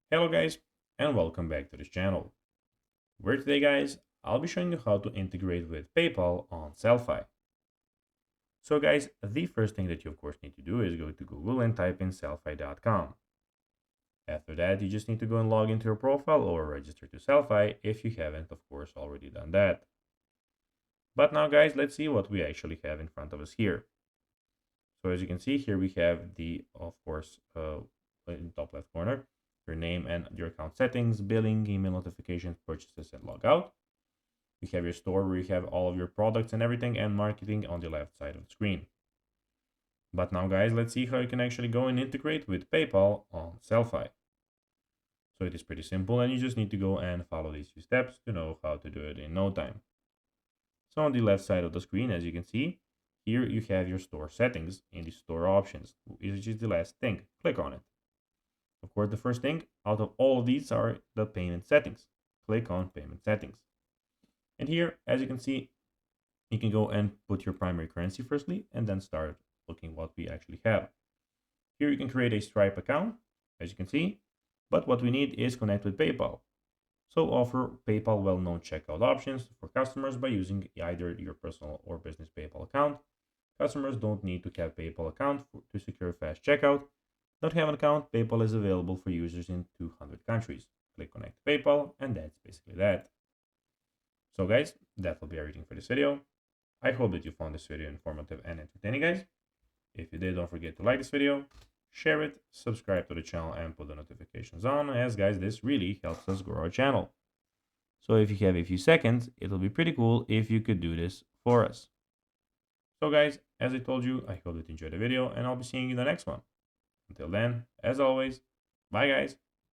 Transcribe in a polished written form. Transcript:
Hello guys, and welcome back to this channel, where today guys, I'll be showing you how to integrate with PayPal on Sellfy. So guys, the first thing that you of course need to do is go to Google and type in sellfy.com. After that, you just need to go and log into your profile or register to Sellfy if you haven't of course already done that. But now guys, let's see what we actually have in front of us here. So as you can see here, we have the, of course, in the top left corner, your name and your account settings, billing, email notifications, purchases, and logout. You have your store where you have all of your products and everything, and marketing on the left side of the screen. But now guys, let's see how you can actually go and integrate with PayPal on Sellfy. So it is pretty simple, and you just need to go and follow these few steps to know how to do it in no time. So on the left side of the screen, as you can see, here you have your store settings in the store options, which is the last thing. Click on it. Of course, the first thing out of all of these are the payment settings. Click on payment settings. And here, as you can see, you can go and put your primary currency firstly, and then start looking what we actually have. Here you can create a Stripe account, as you can see, but what we need is connect with PayPal. So offer PayPal well-known checkout options for customers by using either your personal or business PayPal account. Customers don't need to have PayPal account to secure fast checkout. Don't have an account, PayPal is available for users in 200 countries. Click connect to PayPal, and that's basically that. So guys, that will be everything for this video. I hope that you found this video informative and entertaining guys. If you did, don't forget to like this video, share it, subscribe to the channel, and put the notifications on, as guys, this really helps us grow our channel. So if you have a few seconds, it'll be pretty cool if you could do this for us. So guys, as I told you, I hope that you enjoyed the video, and I'll be seeing you in the next one. Until then, as always, bye guys.